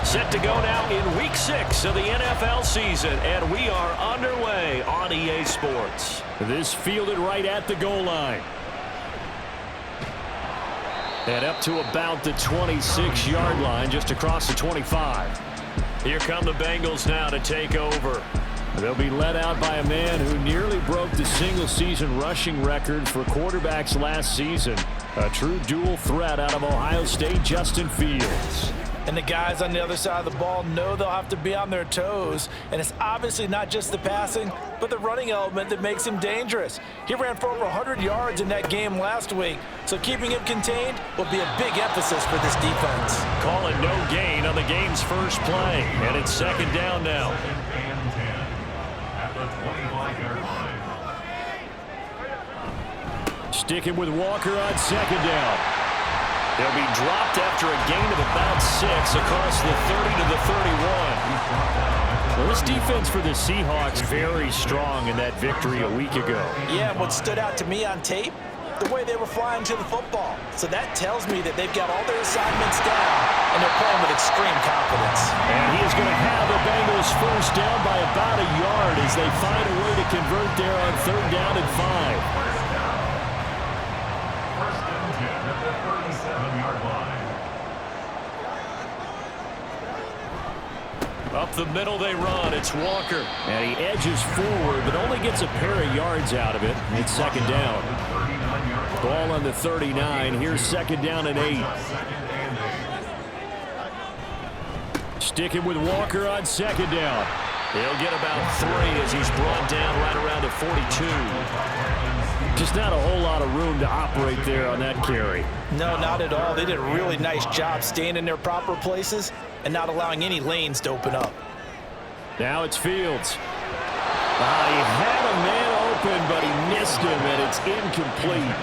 Set to go now in week 6 of the NFL season, and we are underway on EA Sports. This fielded right at the goal line. And up to about the 26-yard line, just across the 25. Here come the Bengals now to take over. They'll be led out by a man who nearly broke the single-season rushing record for quarterbacks last season. A true dual threat out of Ohio State, Justin Fields. And the guys on the other side of the ball know they'll have to be on their toes. And it's obviously not just the passing, but the running element that makes him dangerous. He ran for over 100 yards in that game last week, so keeping him contained will be a big emphasis for this defense. Calling no gain on the game's first play, and it's second down now. Sticking with Walker on second down. They'll be dropped after a gain of about 6 across the 30 to the 31. Well, this defense for the Seahawks very strong in that victory a week ago. Yeah, and what stood out to me on tape, the way they were flying to the football. So that tells me that they've got all their assignments down, and they're playing with extreme confidence. And he is going to have the Bengals first down by about a yard as they find a way to convert there on third down and 5. Up the middle they run. It's Walker. And he edges forward, but only gets a pair of yards out of it. It's second down. Ball on the 39. Here's second down and 8. Sticking with Walker on second down. He'll get about 3 as he's brought down right around the 42. Just not a whole lot of room to operate there on that carry. No, not at all. They did a really nice job staying in their proper places and not allowing any lanes to open up. Now it's Fields. He had a man open, but he missed him, and it's incomplete.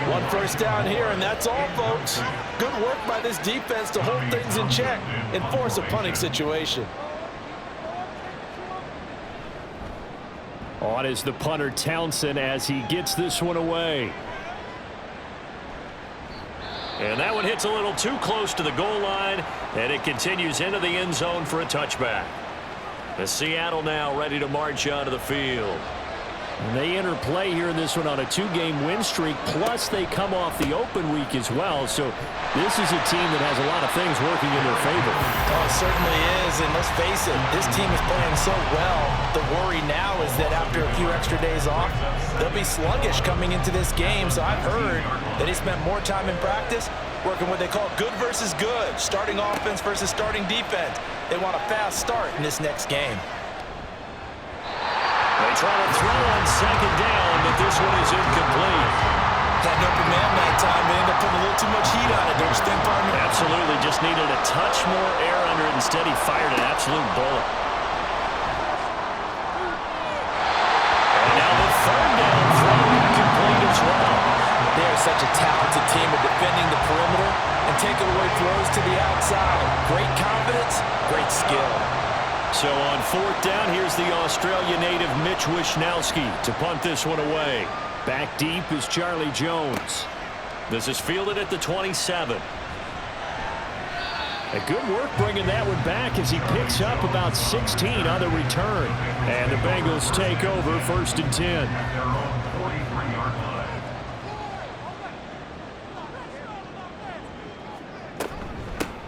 One first down here, and that's all, folks. Good work by this defense to hold things in check and force a punting situation. On is the punter Townsend as he gets this one away. And that one hits a little too close to the goal line, and it continues into the end zone for a touchback. The Seattle now ready to march onto the field. And they enter play here in this one on a 2-game win streak, plus they come off the open week as well. So this is a team that has a lot of things working in their favor. Oh, it certainly is, and let's face it, this team is playing so well. The worry now is that after a few extra days off, they'll be sluggish coming into this game. So I've heard that he spent more time in practice working what they call good versus good, starting offense versus starting defense. They want a fast start in this next game. They try to throw on second down, but this one is incomplete. Had an open man that time. They ended up putting a little too much heat on it, don't you think, partner? Absolutely. Just needed a touch more air under it. Instead, he fired an absolute bullet. And now the third down throw incomplete as well. They are such a talented team at defending the perimeter and taking away throws to the outside. Great confidence, great skill. So on fourth down, here's the Australia native Mitch Wishnowsky to punt this one away. Back deep is Charlie Jones. This is fielded at the 27. A good work bringing that one back as he picks up about 16 on the return. And the Bengals take over first and 10.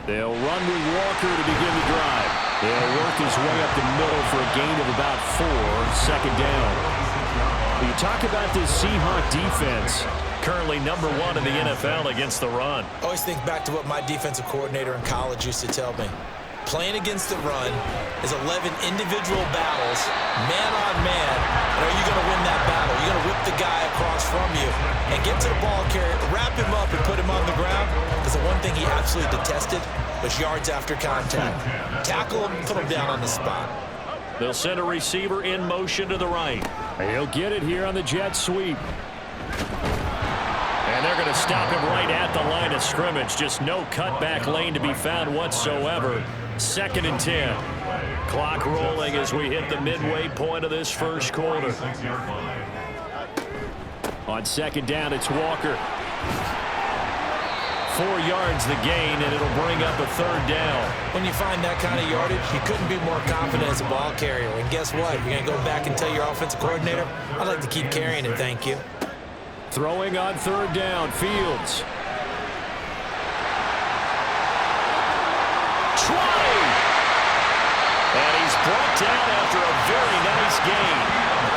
They'll run with Walker to begin the drive. They'll work his way up the middle for a gain of about 4, second down. You talk about this Seahawk defense. Currently number 1 in the NFL against the run. Always think back to what my defensive coordinator in college used to tell me. Playing against the run is 11 individual battles, man on man. And are you going to win that battle? You're going to whip the guy across from you and get to the ball carrier, wrap him up, and put him on the ground. Because the one thing he absolutely detested was yards after contact. Tackle him, put him down on the spot. They'll send a receiver in motion to the right. He'll get it here on the jet sweep. And they're going to stop him right at the line of scrimmage. Just no cutback lane to be found whatsoever. Second and 10. Clock rolling as we hit the midway point of this first quarter. On second down, it's Walker. 4 yards the gain, and it'll bring up a 3rd down. When you find that kind of yardage, you couldn't be more confident as a ball carrier. And guess what? You're going to go back and tell your offensive coordinator, I'd like to keep carrying it, thank you. Throwing on 3rd down, Fields. Trying! And he's brought down after a very nice gain.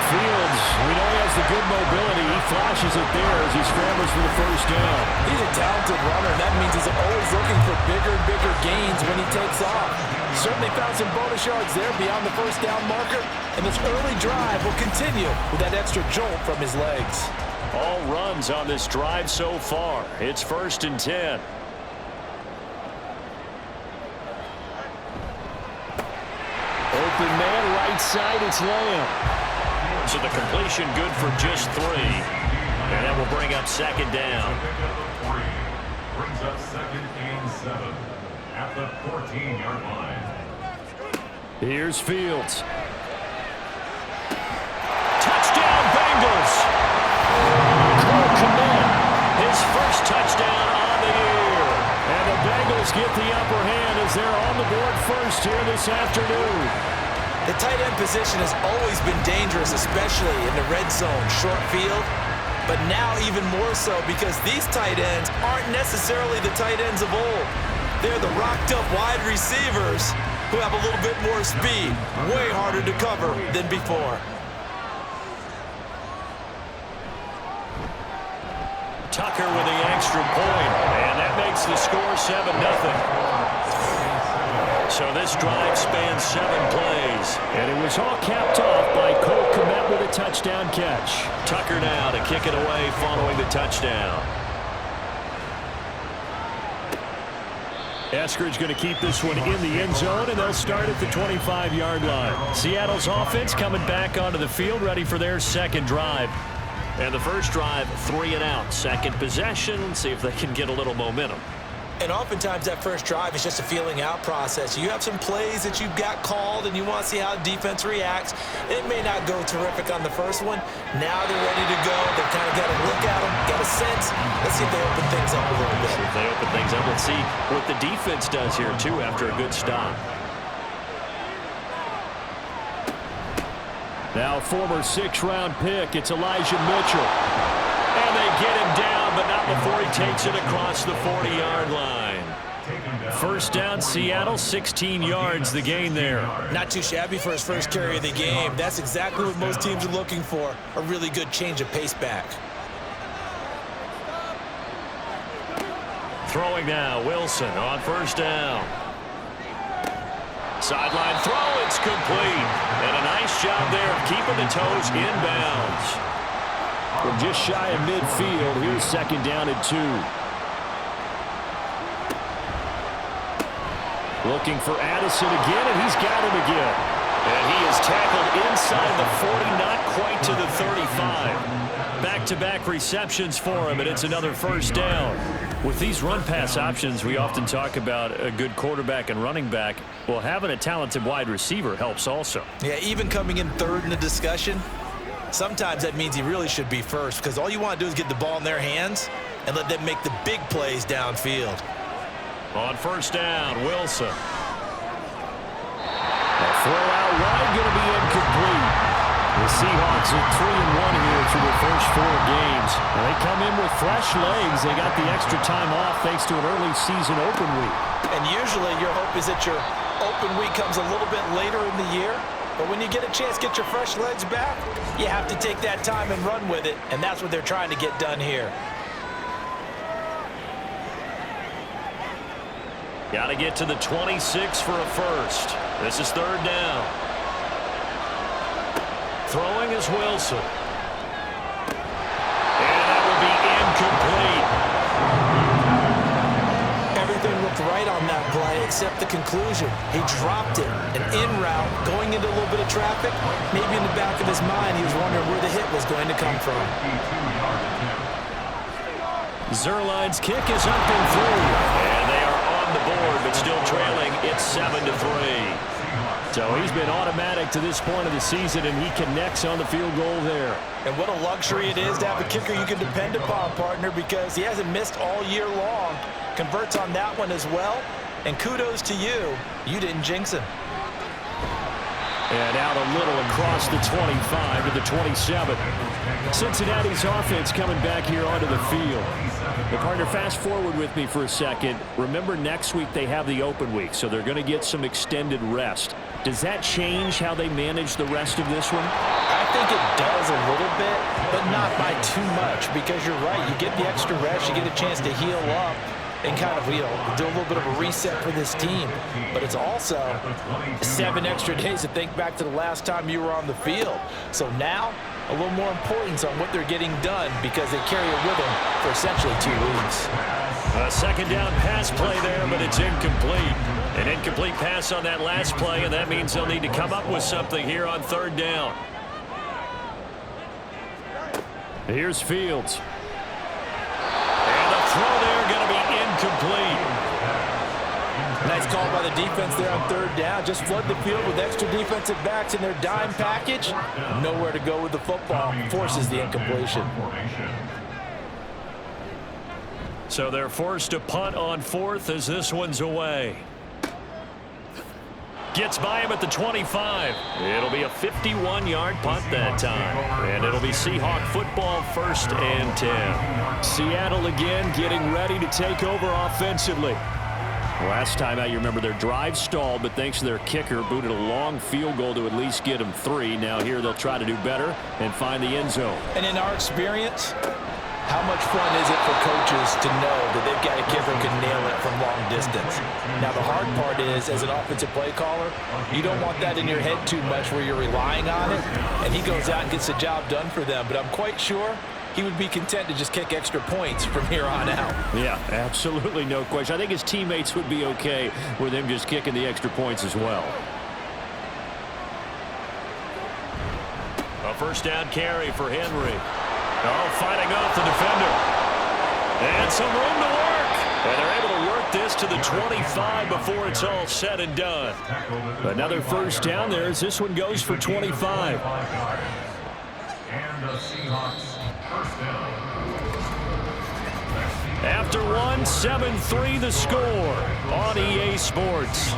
Fields, we know he has the good mobility. He flashes it there as he scrambles for the 1st down. He's a talented runner, and that means he's always looking for bigger and bigger gains when he takes off. Certainly found some bonus yards there beyond the 1st down marker, and this early drive will continue with that extra jolt from his legs. All runs on this drive so far. It's 1st and 10. Open man, right side, it's Lamb. So the completion good for just 3. And that will bring up 2nd down. Brings up 2nd and 7 at the 14-yard line. Here's Fields. Touchdown, Bengals! Cole Kmet, his 1st touchdown on the year. And the Bengals get the upper hand as they're on the board first here this afternoon. The tight end position has always been dangerous, especially in the red zone, short field. But now even more so because these tight ends aren't necessarily the tight ends of old. They're the rocked-up wide receivers who have a little bit more speed, way harder to cover than before. Tucker with the extra point, and that makes the score 7-0. So this drive spans 7 plays. And it was all capped off by Cole Kmet with a touchdown catch. Tucker now to kick it away following the touchdown. Eskridge going to keep this one in the end zone, and they'll start at the 25-yard line. Seattle's offense coming back onto the field, ready for their 2nd drive. And the 1st drive, 3 and out. 2nd possession, see if they can get a little momentum. And oftentimes that 1st drive is just a feeling out process. You have some plays that you've got called and you want to see how the defense reacts. It may not go terrific on the 1st one. Now they're ready to go. They've kind of got to look at them, get a sense. Let's see if they open things up a little bit. If they open things up, let's see what the defense does here too after a good stop. Now former 6th-round pick, it's Elijah Mitchell. And they get him down, but not before he takes it across the 40-yard line. 1st down, Seattle, 16 yards the gain there. Not too shabby for his 1st carry of the game. That's exactly what most teams are looking for, a really good change of pace back. Throwing now, Wilson on 1st down. Sideline throw, it's complete. And a nice job there of keeping the toes inbounds. From just shy of midfield, here's 2nd down and 2. Looking for Addison again, and he's got him again. And he is tackled inside the 40, not quite to the 35. Back-to-back receptions for him, and it's another 1st down. With these run-pass options, we often talk about a good quarterback and running back. Well, having a talented wide receiver helps also. Yeah, even coming in 3rd in the discussion, sometimes that means he really should be 1st because all you want to do is get the ball in their hands and let them make the big plays downfield. On 1st down, Wilson. A throw out wide going to be incomplete. The Seahawks are 3-1 here through their first 4 games. And they come in with fresh legs. They got the extra time off thanks to an early season open week. And usually your hope is that your open week comes a little bit later in the year. But when you get a chance to get your fresh legs back, you have to take that time and run with it. And that's what they're trying to get done here. Got to get to the 26 for a 1st. This is 3rd down. Throwing is Wilson. And that will be incomplete. Everything looked right on that play except the conclusion. He dropped it. An in route, going into a little bit of traffic. Maybe in the back of his mind, he was wondering where the hit was going to come from. Zerline's kick is up and through. And they are on the board, but still trailing. It's 7-3. So he's been automatic to this point of the season, and he connects on the field goal there. And what a luxury it is to have a kicker you can depend upon, partner, because he hasn't missed all year long. converts on that one as well. And kudos to you. You didn't jinx him. And out a little across the 25 to the 27. Cincinnati's offense coming back here onto the field. But partner, fast forward with me for a second. Remember, next week they have the open week, so they're going to get some extended rest. Does that change how they manage the rest of this one? I think it does a little bit, but not by too much, because you're right. You get the extra rest, you get a chance to heal up and kind of, do a little bit of a reset for this team. But it's also 7 extra days to think back to the last time you were on the field. So now, a little more importance on what they're getting done because they carry it with them for essentially 2 weeks. A second down pass play there, but it's incomplete. An incomplete pass on that last play, and that means they'll need to come up with something here on 3rd down. Here's Fields. And the throw there going to be incomplete. Nice call by the defense there on 3rd down. Just flood the field with extra defensive backs in their dime package. Nowhere to go with the football. Forces the incompletion. So they're forced to punt on 4th as this one's away. Gets by him at the 25. It'll be a 51-yard punt that time. And it'll be Seahawk football, 1st and 10. Seattle again getting ready to take over offensively. Last time out, you remember their drive stalled, but thanks to their kicker, booted a long field goal to at least get them 3. Now here they'll try to do better and find the end zone. And in our experience, how much fun is it for coaches to know that they've got a kicker who can nail it from long distance? Now, the hard part is, as an offensive play caller, you don't want that in your head too much where you're relying on it, and he goes out and gets the job done for them. But I'm quite sure he would be content to just kick extra points from here on out. Yeah, absolutely no question. I think his teammates would be okay with him just kicking the extra points as well. A 1st down carry for Henry. Oh, fighting off the defender. And some room to work. And they're able to work this to the 25 before it's all said and done. Another 1st down there as this one goes for 25. And the Seahawks 1st down. After one, 7-3 the score on EA Sports.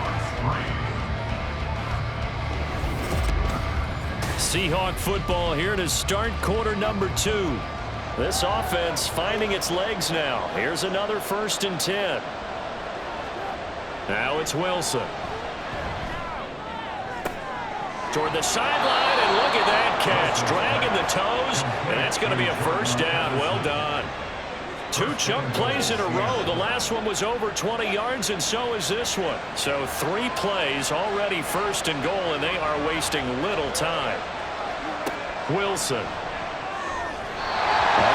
Seahawk football here to start quarter number 2. This offense finding its legs now. Here's another 1st and 10. Now it's Wilson. Toward the sideline, and look at that catch. Dragging the toes, and that's going to be a 1st down. Well done. 2 chunk plays in a row. The last one was over 20 yards, and so is this one. So 3 plays already 1st and goal, and they are wasting little time. Wilson. On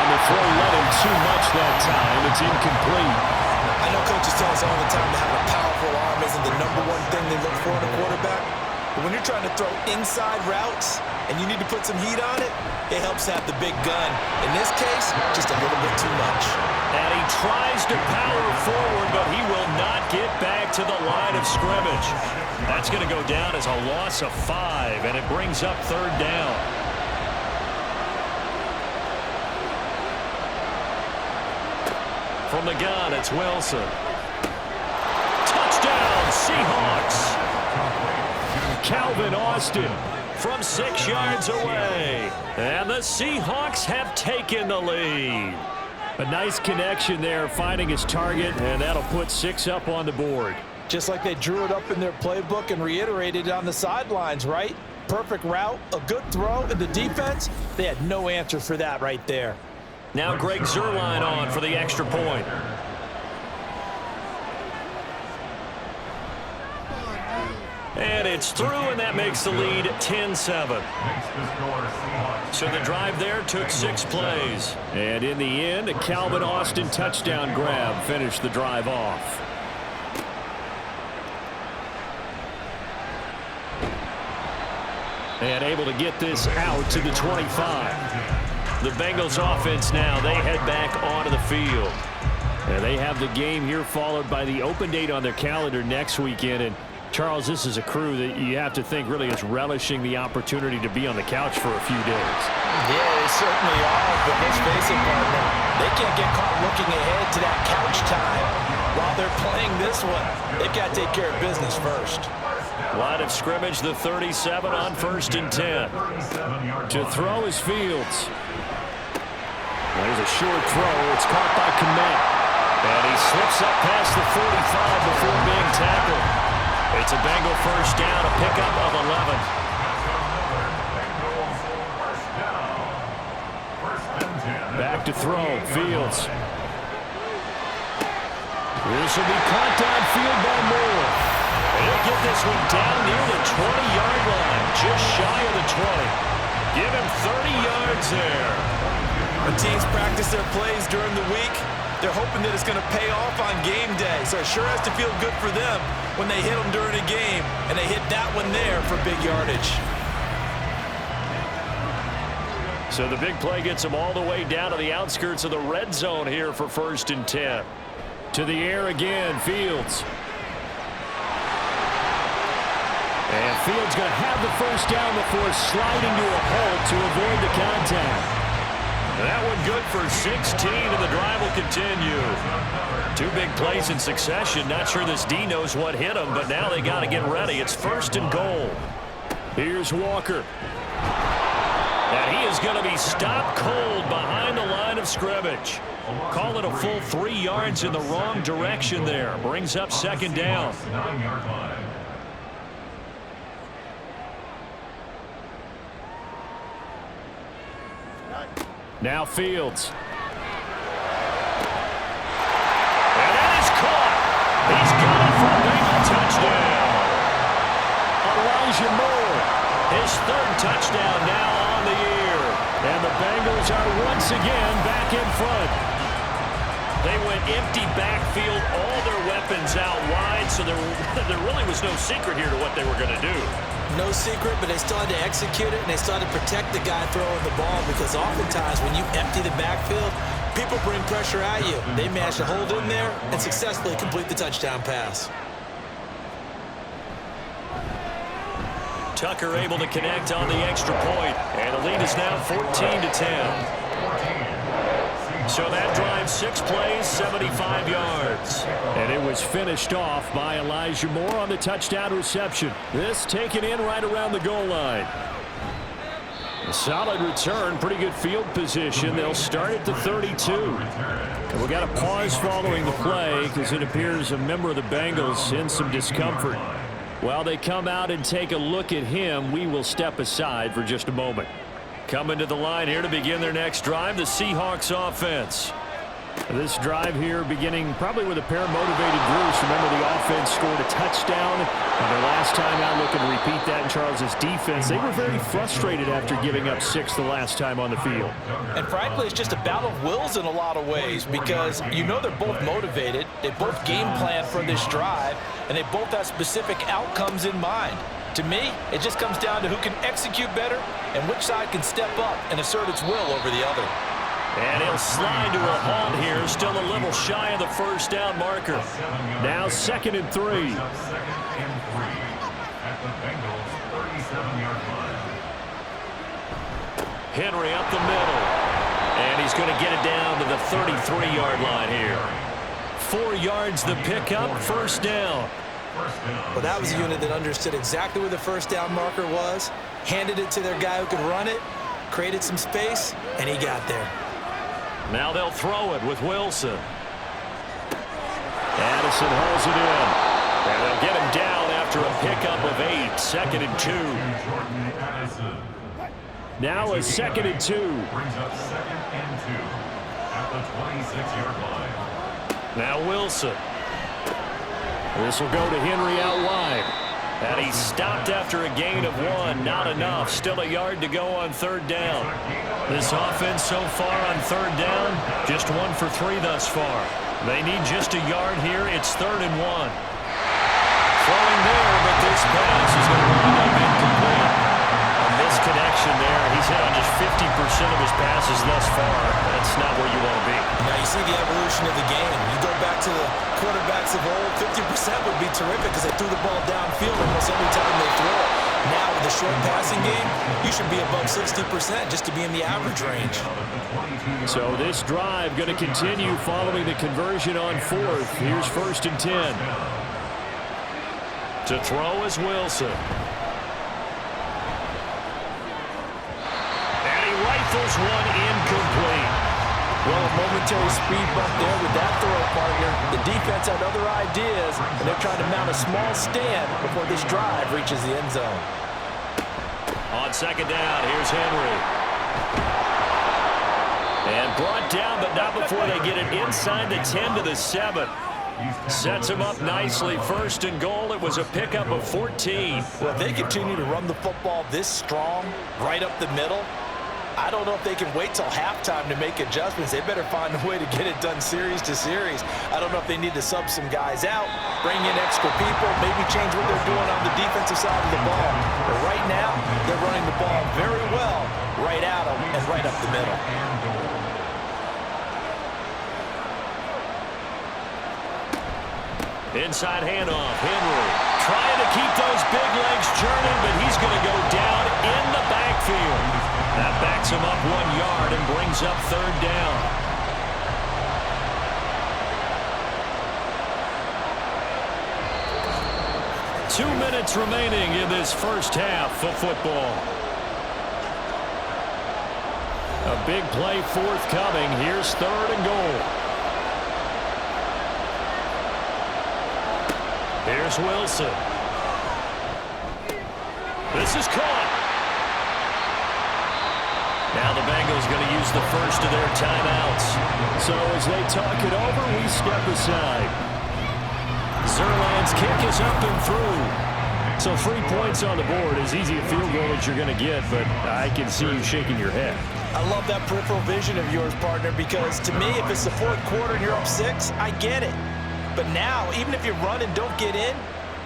the throw, let him too much that time. It's incomplete. I know coaches tell us all the time that having a powerful arm isn't the #1 thing they look for in a quarterback. But when you're trying to throw inside routes and you need to put some heat on it, it helps have the big gun. In this case, just a little bit too much. And he tries to power forward, but he will not get back to the line of scrimmage. That's going to go down as a loss of 5, and it brings up 3rd down. From the gun, it's Wilson. Touchdown, Seahawks. Calvin Austin from 6 yards away. And the Seahawks have taken the lead. A nice connection there, finding his target, and that'll put 6 up on the board. Just like they drew it up in their playbook and reiterated it on the sidelines, right? Perfect route, a good throw, and the defense, they had no answer for that right there. Now Greg Zuerlein on for the extra point. And it's through, and that makes the lead 10-7. So the drive there took 6 plays. And in the end, a Calvin Austin touchdown grab finished the drive off. And able to get this out to the 25. The Bengals offense now, they head back onto the field. And they have the game here followed by the open date on their calendar next weekend. And Charles, this is a crew that you have to think really is relishing the opportunity to be on the couch for a few days. Yeah, they certainly are, but let's face it, partner, they can't get caught looking ahead to that couch time they're playing this one. They've got to take care of business first. Line of scrimmage, the 37 on 1st and 10. To throw is Fields. There's a short throw. It's caught by Kmet. And he slips up past the 45 before being tackled. It's a Bengal first down, a pickup of 11. Back to throw. Fields. This will be caught downfield by Moore. He'll get this one down near the 20-yard line, just shy of the 20. Give him 30 yards there. When teams practice their plays during the week, they're hoping that it's going to pay off on game day. So it sure has to feel good for them when they hit them during a game, and they hit that one there for big yardage. So the big play gets him all the way down to the outskirts of the red zone here for 1st and 10. To the air again, Fields. And Fields going to have the first down before sliding to a halt to avoid the contact. That one good for 16, and the drive will continue. 2 big plays in succession. Not sure this D knows what hit him, but now they got to get ready. It's 1st and goal. Here's Walker. And he is going to be stopped cold behind the line of scrimmage. Call it a full 3 yards in the wrong direction there. Brings up 2nd down. Now Fields. And that is caught. He's got it for a Bengal touchdown. Elijah Moore. His 3rd touchdown now on the year. And the Bengals are once again back in front. They went empty backfield, all their weapons out wide, so there really was no secret here to what they were going to do. No secret, but they still had to execute it, and they still had to protect the guy throwing the ball, because oftentimes when you empty the backfield, people bring pressure at you. They managed to hold in there and successfully complete the touchdown pass. Tucker able to connect on the extra point, and the lead is now 14-10. So that drive, 6 plays, 75 yards. And it was finished off by Elijah Moore on the touchdown reception. This taken in right around the goal line. A solid return, pretty good field position. They'll start at the 32. And we got a pause following the play because it appears a member of the Bengals in some discomfort. While they come out and take a look at him, we will step aside for just a moment. Coming to the line here to begin their next drive, the Seahawks offense. This drive here beginning probably with a pair of motivated Bruce. Remember, the offense scored a touchdown. And their last time out, looking to repeat that in Charles' defense. They were very frustrated after giving up 6 the last time on the field. And frankly, it's just a battle of wills in a lot of ways, because you know they're both motivated. They both game plan for this drive, and they both have specific outcomes in mind. To me, it just comes down to who can execute better and which side can step up and assert its will over the other. And he'll slide to a halt here, still a little shy of the first down marker. Now 2nd and 3. Henry up the middle. And he's going to get it down to the 33-yard line here. 4 yards the pickup, 1st down. Well, that was a unit that understood exactly where the first down marker was, handed it to their guy who could run it, created some space, and he got there. Now they'll throw it with Wilson. Addison holds it in. And they'll get him down after a pickup of 8, 2nd and 2. Now a 2nd and 2. Brings up 2nd and 2 at the 26-yard line. Now Wilson. This will go to Henry out wide. And he's stopped after a gain of 1. Not enough. Still a yard to go on 3rd down. This offense so far on 3rd down, just 1 for 3 thus far. They need just a yard here. It's 3rd and 1. Throwing there, but this pass is going to wind up incomplete. A misconnection there. He's hit on just 50% of his passes thus far. That's not where you want to be. Now you see the evolution of the game. You go back to the quarterbacks of old, 50% would be terrific because they threw the ball downfield almost every time they throw it. Now with the short passing game, you should be above 60% just to be in the average range. So this drive going to continue following the conversion on fourth. Here's 1st and 10. To throw is Wilson. And he rifles one incomplete. Well, a momentary speed bump there with that throw, partner. The defense had other ideas, and they're trying to mount a small stand before this drive reaches the end zone. On 2nd down, here's Henry. And brought down, but not before they get it inside the 10 to the 7. Sets him up nicely. 1st and goal. It was a pickup of 14. Well, if they continue to run the football this strong, right up the middle, I don't know if they can wait till halftime to make adjustments. They better find a way to get it done series to series. I don't know if they need to sub some guys out, bring in extra people, maybe change what they're doing on the defensive side of the ball. But right now, they're running the ball very well right at them and right up the middle. Inside handoff, Henry trying to keep those big legs churning, but he's going to go down in the backfield. That backs him up 1 yard and brings up 3rd down. Two minutes remaining in this first half of football. A big play forthcoming. Here's 3rd and goal. Here's Wilson. This is caught. Now the Bengals going to use the first of their timeouts. So as they talk it over, we step aside. Zerlin's kick is up and through. So 3 points on the board, as easy a field goal as you're going to get, but I can see you shaking your head. I love that peripheral vision of yours, partner, because to me, if it's the 4th quarter and you're up 6, I get it. But now, even if you run and don't get in,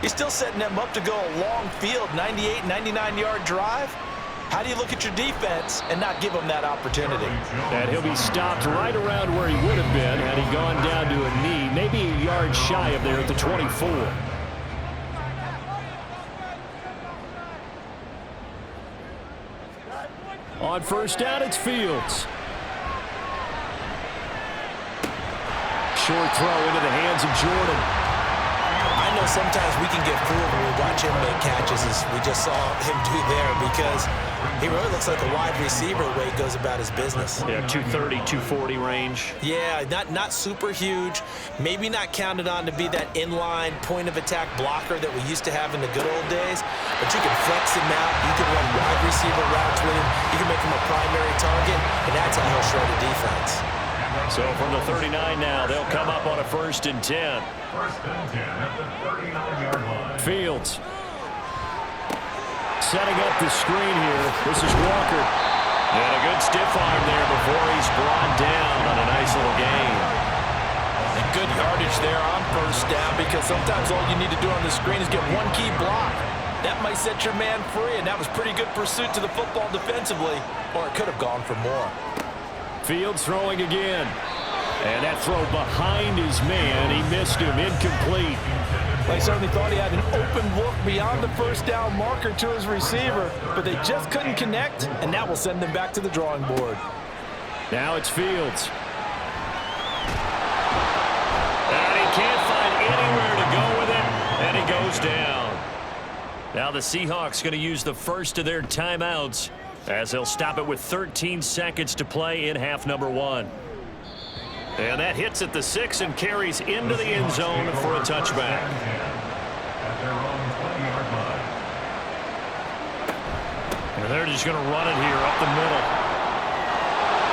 you're still setting them up to go a long field, 98, 99-yard drive. How do you look at your defense and not give them that opportunity? And he'll be stopped right around where he would have been had he gone down to a knee, maybe a yard shy of there at the 24. On 1st down, it's Fields. Short throw into the hands of Jordan. I know sometimes we can get fooled when we watch him make catches, as we just saw him do there, because he really looks like a wide receiver the way he goes about his business. Yeah, 230, 240 range. Yeah, not super huge. Maybe not counted on to be that inline point-of-attack blocker that we used to have in the good old days, but you can flex him out. You can run wide receiver routes with him. You can make him a primary target, and that's how he'll shred a defense. So from the 39 now, they'll come up on a 1st and 10. 1st and 10 at the 39-yard line. Fields. Setting up the screen here. This is Walker. And a good stiff arm there before he's brought down on a nice little gain. And good yardage there on 1st down, because sometimes all you need to do on the screen is get one key block. That might set your man free, and that was pretty good pursuit to the football defensively, or it could have gone for more. Fields throwing again. And that throw behind his man. He missed him. Incomplete. They certainly thought he had an open look beyond the 1st down marker to his receiver, but they just couldn't connect, and that will send them back to the drawing board. Now it's Fields. And he can't find anywhere to go with it, and he goes down. Now the Seahawks going to use the first of their timeouts, as they'll stop it with 13 seconds to play in half number 1. And that hits at the 6 and carries into the end zone for a touchback. At their own 20-yard line. And they're just going to run it here up the middle.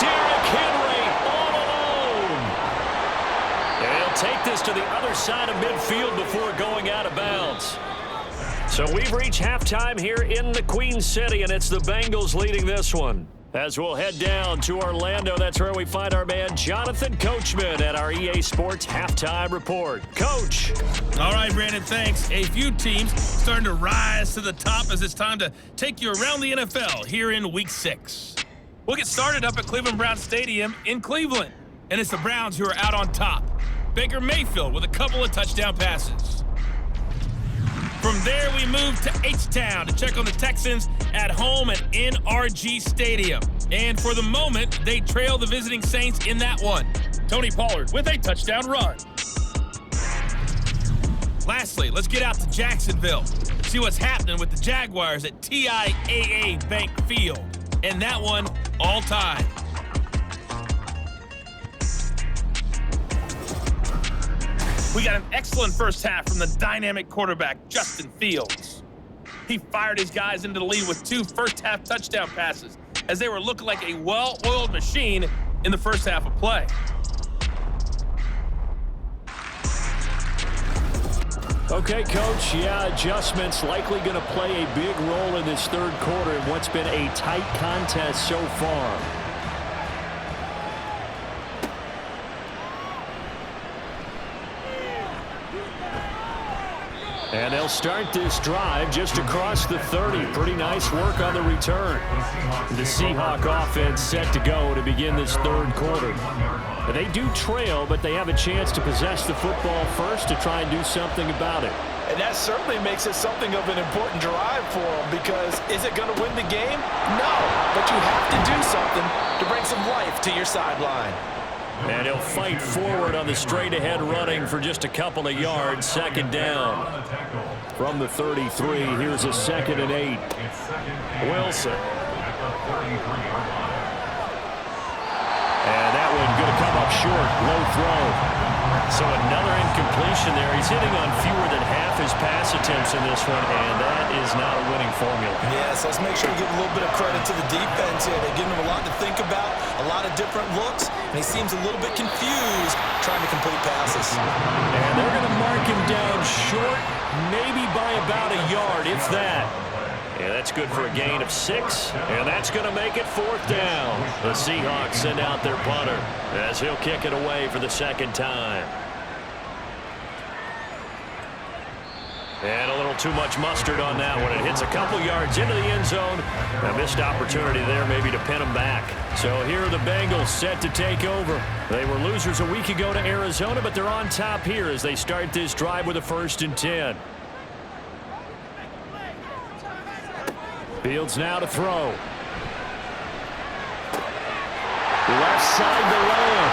Derrick Henry all alone. And he'll take this to the other side of midfield before going out of bounds. So we've reached halftime here in the Queen City, and it's the Bengals leading this one. As we'll head down to Orlando, that's where we find our man Jonathan Coachman at our EA Sports Halftime Report. Coach. All right, Brandon, thanks. A few teams starting to rise to the top as it's time to take you around the NFL here in Week 6. We'll get started up at Cleveland Browns Stadium in Cleveland, and it's the Browns who are out on top. Baker Mayfield with a couple of touchdown passes. From there, we move to H-Town to check on the Texans at home at NRG Stadium. And for the moment, they trail the visiting Saints in that one. Tony Pollard with a touchdown run. Lastly, let's get out to Jacksonville. See what's happening with the Jaguars at TIAA Bank Field. And that one, all tied. We got an excellent first half from the dynamic quarterback, Justin Fields. He fired his guys into the lead with 2 first-half touchdown passes as they were looking like a well-oiled machine in the first half of play. Okay, Coach, adjustments likely going to play a big role in this third quarter in what's been a tight contest so far. And they'll start this drive just across the 30. Pretty nice work on the return. The Seahawk offense set to go to begin this third quarter. They do trail, but they have a chance to possess the football first to try and do something about it. And that certainly makes it something of an important drive for them, because is it going to win the game? No, but you have to do something to bring some life to your sideline. And he'll fight forward on the straight-ahead running for just a couple of yards. Second down from the 33. Here's a 2nd and 8. Wilson. And that one going to come up short. Low throw. So another incompletion there. He's hitting on fewer than half his pass attempts in this one, and that is not a winning formula. Yes, let's make sure we give a little bit of credit to the defense here. They're giving him a lot to think about, a lot of different looks, and he seems a little bit confused trying to complete passes. And they're going to mark him down short, maybe by about a yard, if that. And that's good for a gain of 6, and that's going to make it 4th down. The Seahawks send out their punter as he'll kick it away for the 2nd time. And a little too much mustard on that one. It hits a couple yards into the end zone. A missed opportunity there maybe to pin them back. So here are the Bengals set to take over. They were losers a week ago to Arizona, but they're on top here as they start this drive with a 1st and 10. Fields now to throw. Left side to Lamb.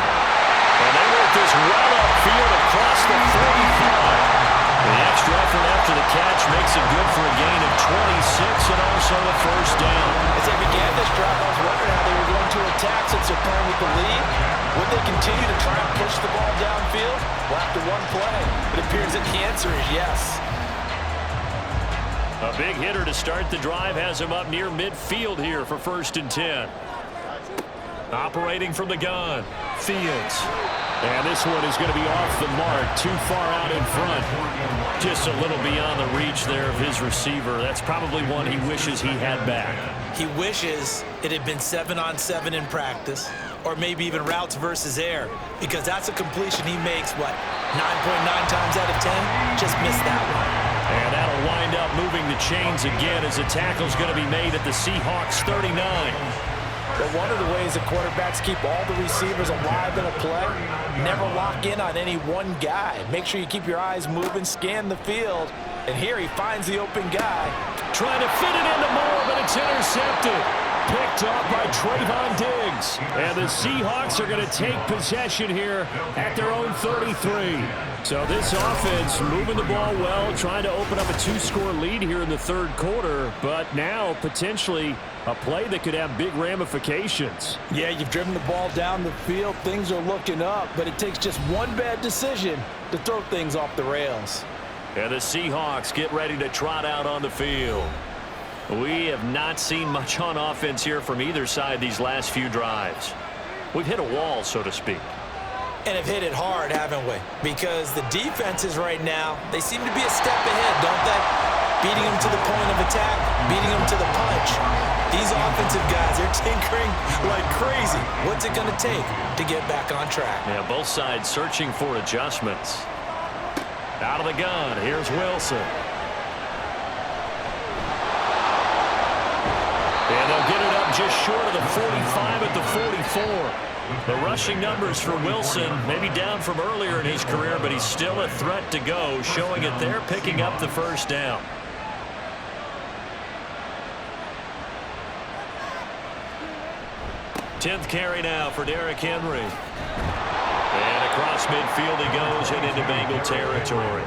And they work this well upfield across the 45. The extra effort after the catch makes it good for a gain of 26 and also a 1st down. As they began this drive, I was wondering how they were going to attack since they're playing with the lead. Would they continue to try and push the ball downfield? Well, after one play, it appears that the answer is yes. A big hitter to start the drive has him up near midfield here for 1st and 10. Operating from the gun, Fields. And this one is going to be off the mark, too far out in front. Just a little beyond the reach there of his receiver. That's probably one he wishes he had back. He wishes it had been 7-on-7 in practice, or maybe even routes versus air, because that's a completion he makes, what, 9.9 times out of 10? Just missed that one. And that'll wind up moving the chains again as the tackle's going to be made at the Seahawks 39. But one of the ways the quarterbacks keep all the receivers alive in a play, never lock in on any one guy. Make sure you keep your eyes moving, scan the field, and here he finds the open guy. Trying to fit it into Moore, but it's intercepted. Picked up by Trayvon Diggs. And the Seahawks are going to take possession here at their own 33. So this offense moving the ball well, trying to open up a 2-score lead here in the third quarter, but now potentially a play that could have big ramifications. Yeah, you've driven the ball down the field. Things are looking up, but it takes just one bad decision to throw things off the rails. And the Seahawks get ready to trot out on the field. We have not seen much on offense here from either side these last few drives. We've hit a wall, so to speak. And have hit it hard, haven't we? Because the defenses right now, they seem to be a step ahead, don't they? Beating them to the point of attack, beating them to the punch. These offensive guys, they're tinkering like crazy. What's it going to take to get back on track? Yeah, both sides searching for adjustments. Out of the gun, here's Wilson. And they'll get it up just short of the 45 at the 44. The rushing numbers for Wilson, maybe down from earlier in his career, but he's still a threat to go, showing it there, picking up the 1st down. 10th carry now for Derrick Henry. And across midfield he goes and into Bengal territory.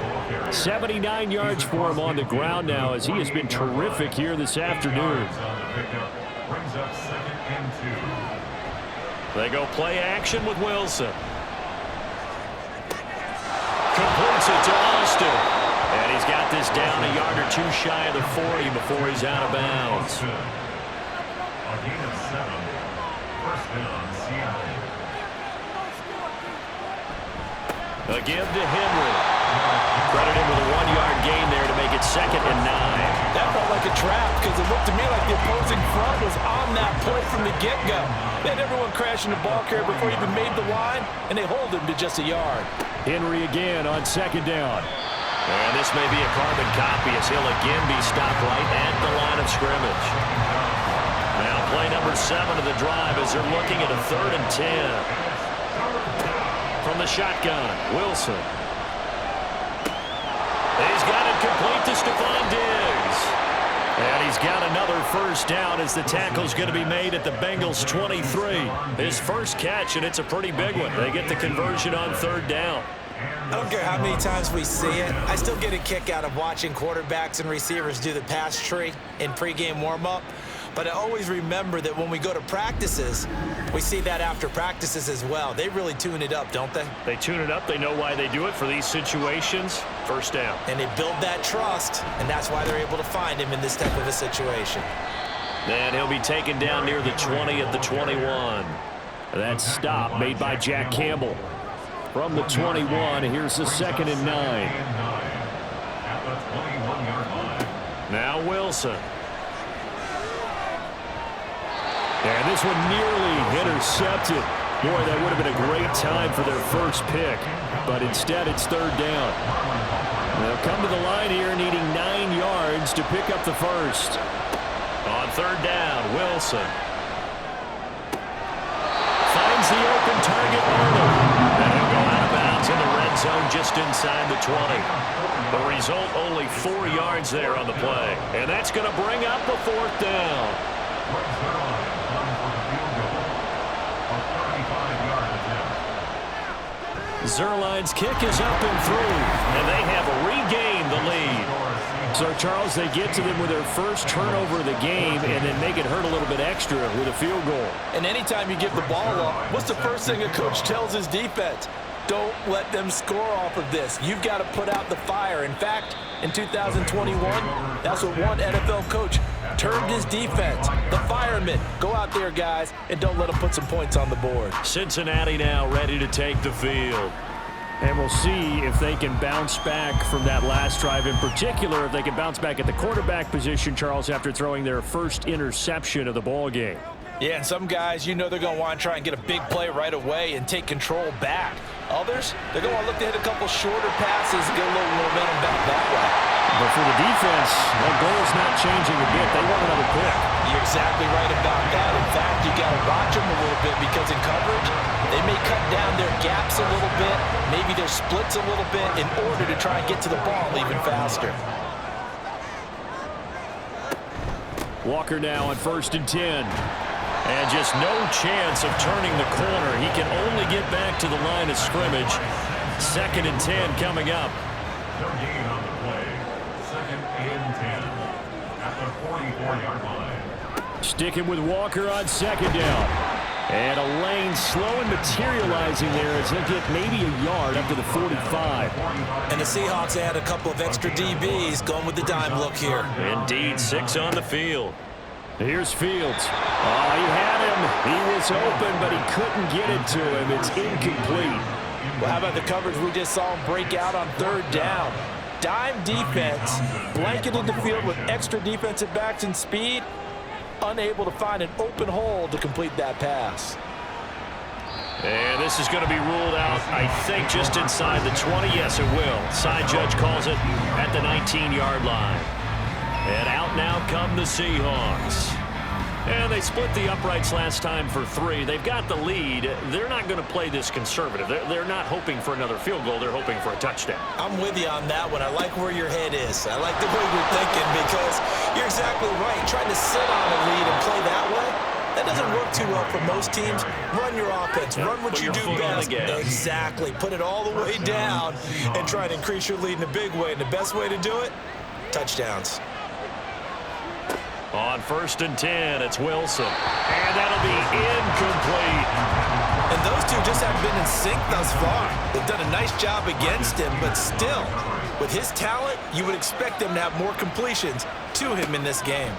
79 yards for him on the ground now as he has been terrific here this afternoon. Brings up 2nd and 2. They go play action with Wilson. Completes it to Austin. And he's got this down a yard or two shy of the 40 before he's out of bounds. A gain of 7. First down, Seattle. A give to Henry. Credit him with a 1-yard gain there to make it 2nd and 9. That felt like a trap because it looked to me like the opposing front was on that play from the get-go. They had everyone crashing the ball carrier before he even made the line, and they hold him to just a yard. Henry again on 2nd down. And this may be a carbon copy as he'll again be stopped right at the line of scrimmage. Now play number 7 of the drive as they're looking at a 3rd and 10. From the shotgun, Wilson. He's got it complete to Stephon Diggs. And he's got another first down as the tackle's going to be made at the Bengals' 23. His first catch, and it's a pretty big one. They get the conversion on 3rd down. I don't care how many times we see it. I still get a kick out of watching quarterbacks and receivers do the pass tree in pregame warm-up. But I always remember that when we go to practices, we see that after practices as well. They really tune it up, don't they? They tune it up. They know why they do it for these situations. First down. And they build that trust, and that's why they're able to find him in this type of a situation. And he'll be taken down near the 20 at the 21. That stop made by Jack Campbell. From the 21, here's the 2nd and 9. At the 21-yard line. Now Wilson. And this one nearly intercepted. Boy, that would have been a great time for their first pick. But instead, it's 3rd down. They'll come to the line here needing 9 yards to pick up the first. On 3rd down, Wilson. Finds the open target, Arnold. And he'll go out of bounds in the red zone just inside the 20. The result, only 4 yards there on the play. And that's going to bring up the 4th down. Zerline's kick is up and through, and they have regained the lead. So, Charles, they get to them with their first turnover of the game and then make it hurt a little bit extra with a field goal. And anytime you give the ball up, what's the first thing a coach tells his defense? Don't let them score off of this. You've got to put out the fire. In fact, in 2021, that's what one NFL coach termed his defense. The firemen. Go out there, guys, and don't let them put some points on the board. Cincinnati now ready to take the field. And we'll see if they can bounce back from that last drive. In particular, if they can bounce back at the quarterback position, Charles, after throwing their first interception of the ball game. Yeah, and some guys, you know they're going to want to try and get a big play right away and take control back. Others, they're going to look to hit a couple shorter passes and get a little momentum back that way. But for the defense, their goal is not changing a bit. They want another pick. You're exactly right about that. In fact, you got to watch them a little bit because in coverage, they may cut down their gaps a little bit, maybe their splits a little bit in order to try and get to the ball even faster. Walker now on 1st and 10. And just no chance of turning the corner. He can only get back to the line of scrimmage. 2nd and 10 coming up. No gain on the play. 2nd and 10. At the 44-yard line. Sticking with Walker on 2nd down. And a lane slow and materializing there as he'll get maybe a yard up to the 45. And the Seahawks add a couple of extra DBs going with the dime look here. Indeed, 6 on the field. Here's Fields. Oh, he had him. He was open, but he couldn't get it to him. It's incomplete. Well, how about the coverage we just saw him break out on 3rd down? Dime defense, blanketed the field with extra defensive backs and speed, unable to find an open hole to complete that pass. And this is going to be ruled out, I think, just inside the 20. Yes, it will. Side judge calls it at the 19-yard line. And out now come the Seahawks. And they split the uprights last time for 3. They've got the lead. They're not going to play this conservative. They're not hoping for another field goal. They're hoping for a touchdown. I'm with you on that one. I like where your head is. I like the way you're thinking because you're exactly right. Trying to sit on a lead and play that way, That doesn't work too well for most teams. Run your offense. Run what you do best. Exactly. Put it all the way down and try to increase your lead in a big way. And the best way to do it, touchdowns. On 1st and 10, it's Wilson. And that'll be incomplete. And those two just haven't been in sync thus far. They've done a nice job against him, but still, with his talent, you would expect them to have more completions to him in this game.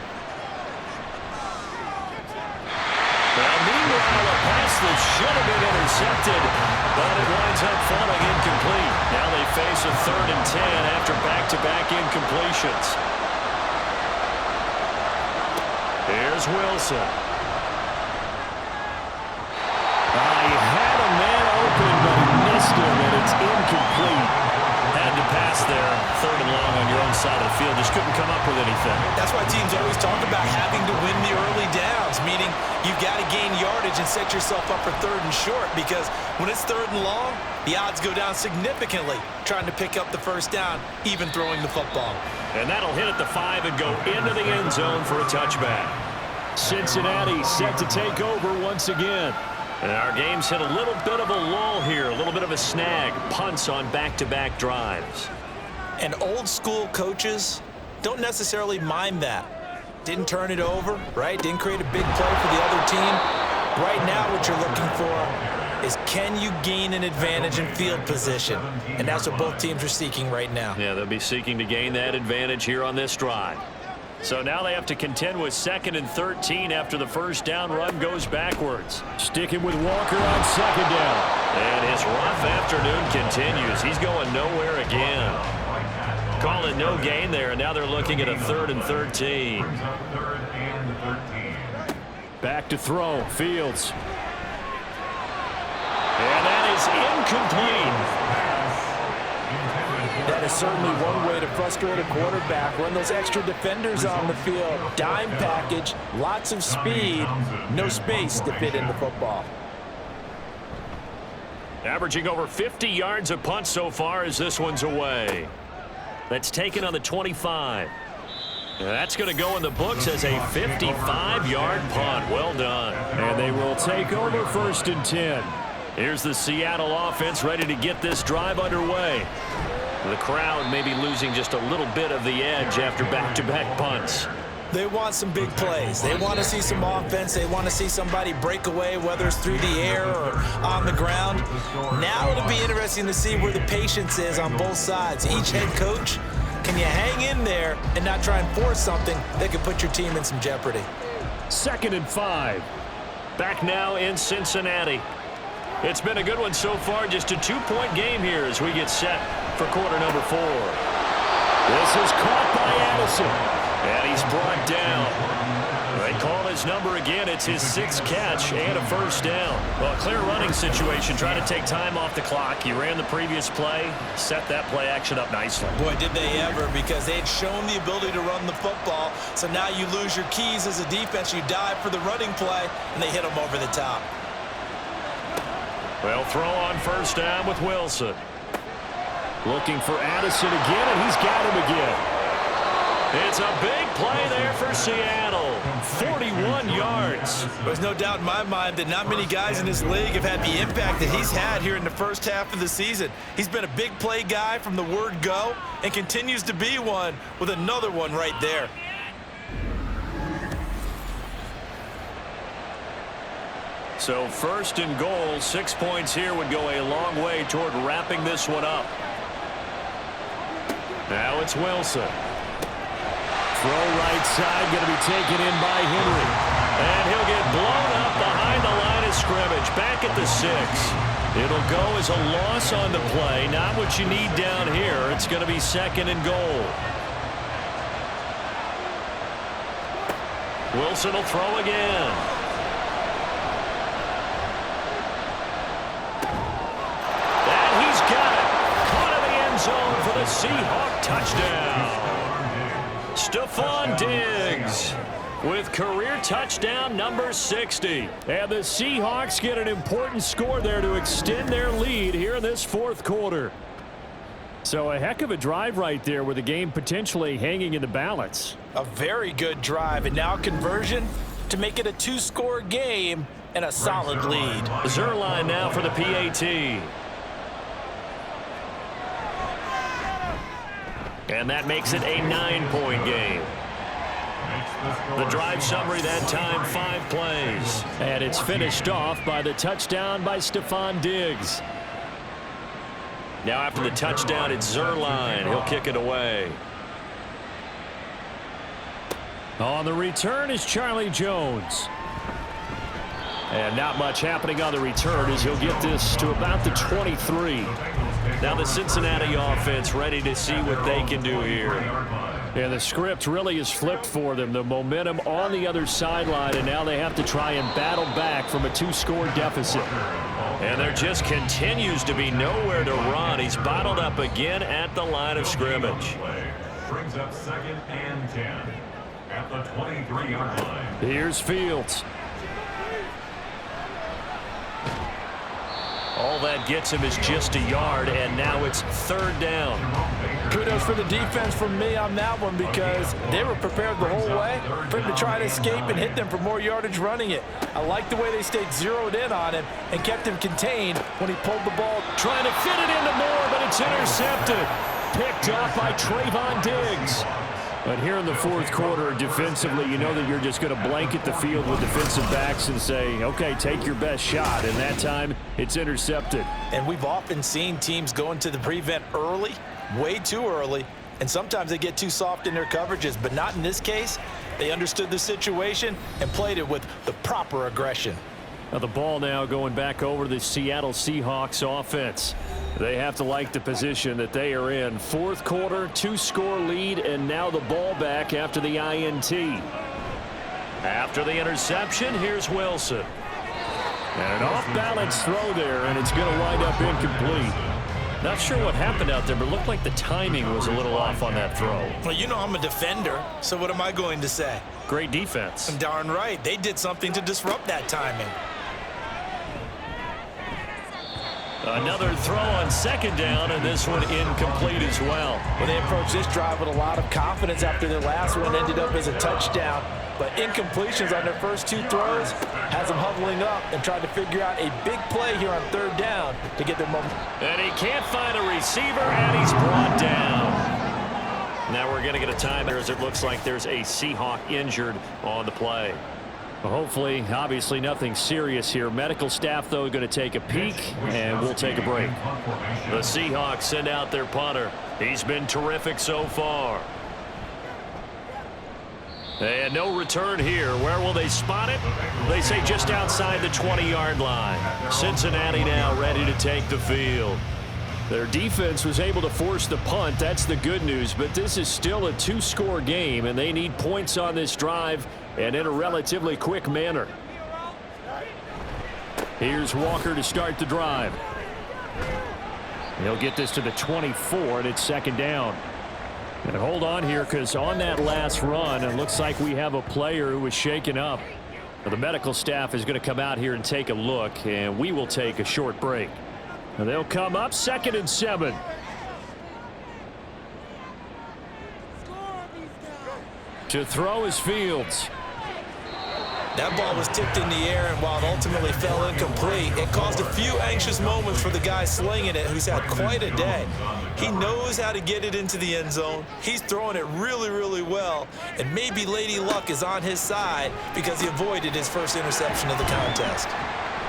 Well, meanwhile, a pass that should have been intercepted, but it winds up falling incomplete. Now they face a 3rd and 10 after back-to-back incompletions. Here's Wilson. He had a man open, but he missed him, and it's incomplete. Had to pass there. 3rd and long on your own side of the field. Just couldn't come up with anything. That's why teams always talk about having to win the early downs, meaning you've got to gain yardage and set yourself up for 3rd and short, because when it's 3rd and long, the odds go down significantly trying to pick up the 1st down, even throwing the football. And that'll hit at the 5 and go into the end zone for a touchback. Cincinnati set to take over once again. And our game's hit a little bit of a lull here, a little bit of a snag. Punts on back-to-back drives. And old school coaches don't necessarily mind that. Didn't turn it over, right? Didn't create a big play for the other team. Right now what you're looking for is, can you gain an advantage in field position? And that's what both teams are seeking right now. Yeah, they'll be seeking to gain that advantage here on this drive. So now they have to contend with 2nd and 13 after the 1st down run goes backwards. Sticking with Walker on 2nd down. And his rough afternoon continues. He's going nowhere again. Call it no gain there, and now they're looking at a 3rd and 13. Back to throw, Fields. And that is incomplete. That is certainly one way to frustrate a quarterback. Run those extra defenders on the field. Dime package, lots of speed, no space to fit in the football. Averaging over 50 yards a punt so far as this one's away. That's taken on the 25. And that's going to go in the books as a 55-yard punt. Well done. And they will take over 1st and 10. Here's the Seattle offense ready to get this drive underway. The crowd may be losing just a little bit of the edge after back-to-back punts. They want some big plays. They want to see some offense. They want to see somebody break away, whether it's through the air or on the ground. Now it'll be interesting to see where the patience is on both sides. Each head coach, can you hang in there and not try and force something that could put your team in some jeopardy? 2nd and 5. Back now in Cincinnati. It's been a good one so far. Just a 2-point game here as we get set for quarter number 4. This is caught by Addison. And he's brought down. They call his number again. It's his 6th catch and a 1st down. Well, a clear running situation. Trying to take time off the clock. He ran the previous play, set that play action up nicely. Boy, did they ever, because they had shown the ability to run the football. So now you lose your keys as a defense. You dive for the running play, and they hit them over the top. Well, throw on 1st down with Wilson. Looking for Addison again, and he's got him again. It's a big play there for Seattle. 41 yards. There's no doubt in my mind that not many guys in this league have had the impact that he's had here in the 1st half of the season. He's been a big play guy from the word go and continues to be one with another one right there. So 1st and goal, 6 points here would go a long way toward wrapping this one up. Now it's Wilson. Throw right side, going to be taken in by Henry. And he'll get blown up behind the line of scrimmage, back at the 6. It'll go as a loss on the play, not what you need down here. It's going to be 2nd and goal. Wilson will throw again. And he's got it. Caught in the end zone for the Seahawk touchdown. Stephon Diggs with career touchdown number 60. And the Seahawks get an important score there to extend their lead here in this 4th quarter. So a heck of a drive right there with the game potentially hanging in the balance. A very good drive, and now conversion to make it a two-score game and a solid lead. Zerline now for the PAT. And that makes it a 9-point game. The drive summary that time, 5 plays. And it's finished off by the touchdown by Stephon Diggs. Now after the touchdown, it's Zerline. He'll kick it away. On the return is Charlie Jones. And not much happening on the return as he'll get this to about the 23. Now the Cincinnati offense ready to see what they can do here. And the script really is flipped for them. The momentum on the other sideline, and now they have to try and battle back from a 2-score deficit. And there just continues to be nowhere to run. He's bottled up again at the line of scrimmage. Brings up 2nd and 10 at the 23-yard line. Here's Fields. All that gets him is just a yard, and now it's 3rd down. Kudos for the defense from me on that one because they were prepared the whole way for him to try to escape and hit them for more yardage running it. I like the way they stayed zeroed in on him and kept him contained when he pulled the ball. Trying to fit it into Moore, but it's intercepted. Picked off by Trayvon Diggs. But here in the 4th quarter, defensively, you know that you're just going to blanket the field with defensive backs and say, okay, take your best shot. And that time, it's intercepted. And we've often seen teams go into the prevent early, way too early, and sometimes they get too soft in their coverages, but not in this case. They understood the situation and played it with the proper aggression. Now the ball now going back over to the Seattle Seahawks offense. They have to like the position that they are in. 4th quarter, 2-score lead, and now the ball back after the INT. After the interception, here's Wilson. And an off-balance throw there, and it's going to wind up incomplete. Not sure what happened out there, but it looked like the timing was a little off on that throw. Well, you know I'm a defender, so what am I going to say? Great defense. Darn right. They did something to disrupt that timing. Another throw on 2nd down, and this one incomplete as well. Well, they approached this drive with a lot of confidence after their last one ended up as a touchdown. But incompletions on their first 2 throws has them huddling up and trying to figure out a big play here on 3rd down to get their momentum. And he can't find a receiver, and he's brought down. Now we're going to get a time as it looks like there's a Seahawk injured on the play. Well, hopefully, obviously nothing serious here. Medical staff, though, going to take a peek, and we'll take a break. The Seahawks send out their punter. He's been terrific so far. And no return here. Where will they spot it? They say just outside the 20-yard line. Cincinnati now ready to take the field. Their defense was able to force the punt. That's the good news. But this is still a 2-score game, and they need points on this drive and in a relatively quick manner. Here's Walker to start the drive. He'll get this to the 24, and it's 2nd down. And hold on here, because on that last run, it looks like we have a player who was shaken up. Well, the medical staff is going to come out here and take a look, and we will take a short break. And they'll come up 2nd and 7. To throw is Fields. That ball was tipped in the air, and while it ultimately fell incomplete, it caused a few anxious moments for the guy slinging it, who's had quite a day. He knows how to get it into the end zone. He's throwing it really, really well, and maybe Lady Luck is on his side because he avoided his first interception of the contest.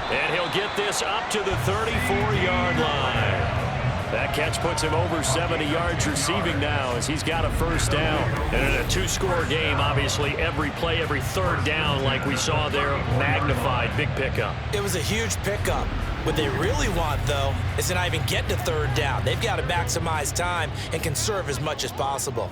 And he'll get this up to the 34-yard line. That catch puts him over 70 yards receiving now as he's got a 1st down. And in a 2-score game, obviously, every play, every 3rd down, like we saw there, magnified, big pickup. It was a huge pickup. What they really want, though, is to not even get to 3rd down. They've got to maximize time and conserve as much as possible.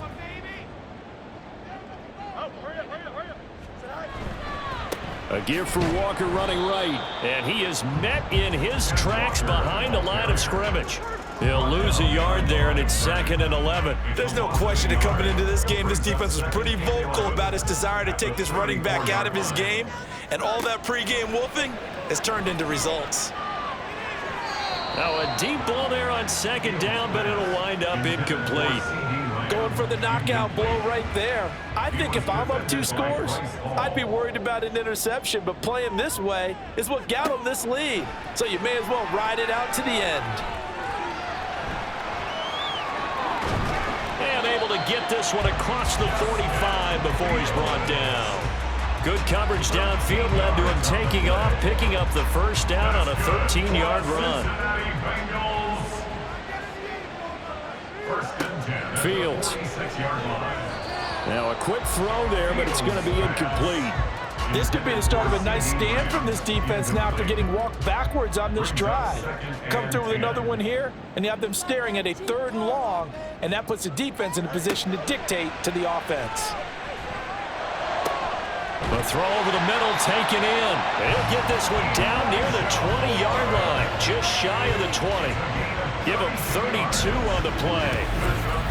A give for Walker running right. And he is met in his tracks behind the line of scrimmage. He'll lose a yard there, and it's 2nd and 11. There's no question that coming into this game, this defense was pretty vocal about his desire to take this running back out of his game. And all that pregame wolfing has turned into results. Now a deep ball there on 2nd down, but it'll wind up incomplete. Going for the knockout blow right there. I think if I'm up 2 scores, I'd be worried about an interception, but playing this way is what got him this lead. So you may as well ride it out to the end. And able to get this one across the 45 before he's brought down. Good coverage downfield led to him taking off, picking up the first down on a 13-yard run. Fields. Now a quick throw there, but it's going to be incomplete. This could be the start of a nice stand from this defense now after getting walked backwards on this drive. Come through with another one here, and you have them staring at a 3rd and long, and that puts the defense in a position to dictate to the offense. The throw over the middle taken in. They'll get this one down near the 20-yard line, just shy of the 20. Give him 32 on the play.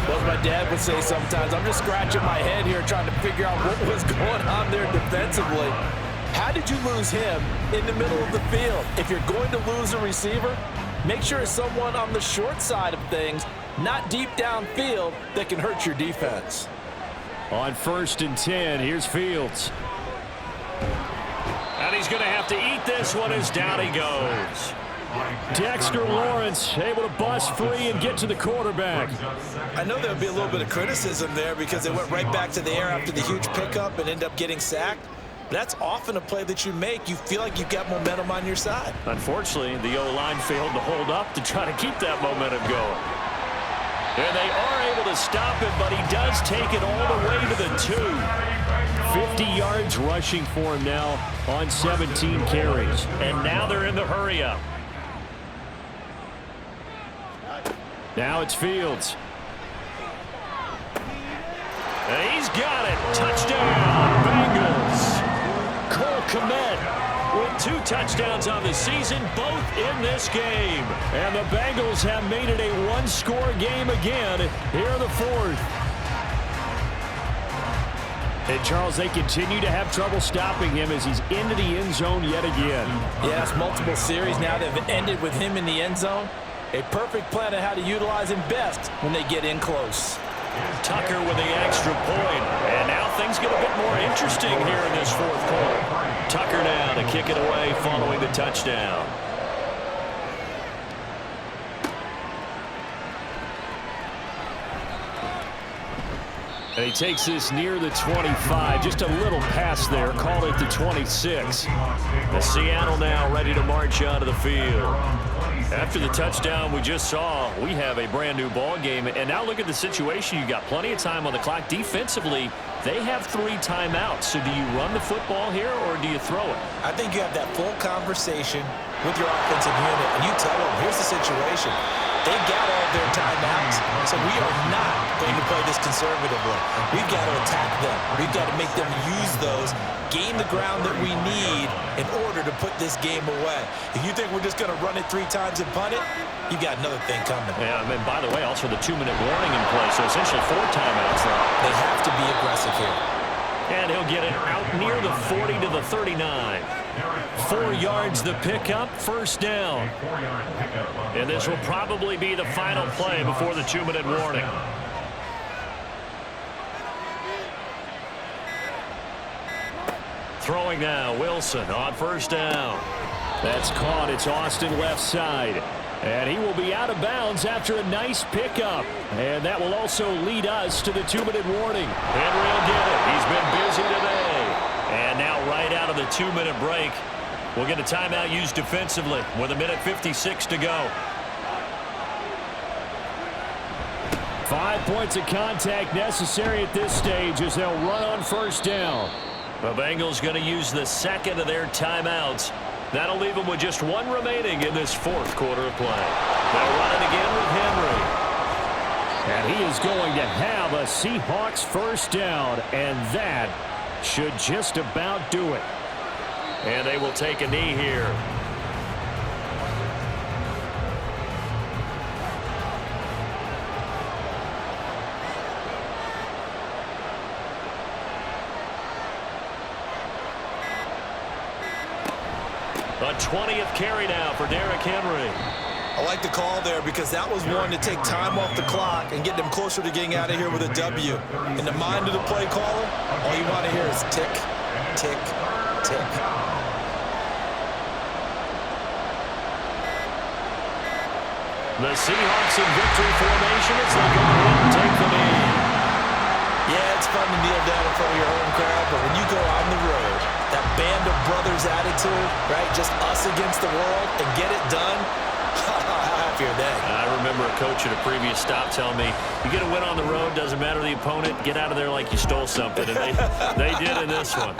Well, as my dad would say sometimes, I'm just scratching my head here trying to figure out what was going on there defensively. How did you lose him in the middle of the field? If you're going to lose a receiver, make sure it's someone on the short side of things, not deep downfield, that can hurt your defense. On 1st and 10, here's Fields. And he's going to have to eat this one as down he goes. Dexter Lawrence able to bust free and get to the quarterback. I know there would be a little bit of criticism there because they went right back to the air after the huge pickup and end up getting sacked. That's often a play that you make. You feel like you've got momentum on your side. Unfortunately, the O-line failed to hold up to try to keep that momentum going. And they are able to stop him, but he does take it all the way to the 2. 50 yards rushing for him now on 17 carries. And now they're in the hurry-up. Now it's Fields. And he's got it. Touchdown, Bengals. Cole Kmet with 2 touchdowns on the season, both in this game. And the Bengals have made it a 1-score game again here in the 4th. And, Charles, they continue to have trouble stopping him as he's into the end zone yet again. Yes, multiple series now that have ended with him in the end zone. A perfect plan on how to utilize him best when they get in close. Tucker with the extra point. And now things get a bit more interesting here in this 4th quarter. Tucker now to kick it away following the touchdown. And he takes this near the 25. Just a little pass there. Call it the 26. The Seattle now ready to march onto the field. After the touchdown we just saw, we have a brand new ball game. And now look at the situation. You got plenty of time on the clock. Defensively, they have 3 timeouts. So do you run the football here or do you throw it? I think you have that full conversation with your offensive unit, and you tell them, here's the situation. They've got all of their timeouts, so we are not going to play this conservatively. We've got to attack them. We've got to make them use those, gain the ground that we need in order to put this game away. If you think we're just going to run it 3 times and punt it, you've got another thing coming. Yeah, and by the way, also the 2-minute warning in play, so essentially 4 timeouts now. They have to be aggressive here. And he'll get it out near the 40 to the 39. 4 yards the pickup, 1st down. And this will probably be the final play before the 2-minute warning. Throwing now, Wilson on 1st down. That's caught. It's Austin left side. And he will be out of bounds after a nice pickup. And that will also lead us to the 2-minute warning. Henry will get it. He's been busy today. And now right out of the 2-minute break, we'll get a timeout used defensively with 1:56 to go. 5 points of contact necessary at this stage as they'll run on 1st down. The Bengals going to use the 2nd of their timeouts. That'll leave them with just 1 remaining in this 4th quarter of play. They'll run it again with Henry. And he is going to have a Seahawks 1st down, and that should just about do it. And they will take a knee here. A 20th carry now for Derrick Henry. I like the call there because that was one to take time off the clock and get them closer to getting out of here with a W. In the mind of the play caller, all you want to hear is tick, tick, tick. The Seahawks in victory formation as they go ahead and take the lead. Yeah, it's fun to kneel down in front of your home crowd, but when you go on the road, that band of brothers attitude, right, just us against the world and get it done, how happy are they? I remember a coach at a previous stop telling me, you get a win on the road, doesn't matter the opponent, get out of there like you stole something. And they did in this one.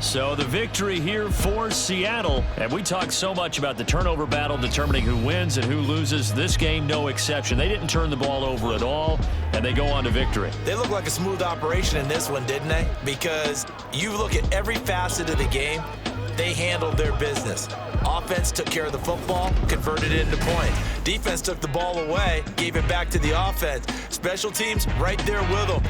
So the victory here for Seattle. And we talked so much about the turnover battle determining who wins and who loses. This game, no exception. They didn't turn the ball over at all, and they go on to victory. They look like a smooth operation in this one, didn't they? Because you look at every facet of the game, they handled their business. Offense took care of the football, converted it into points. Defense took the ball away, gave it back to the offense. Special teams right there with them.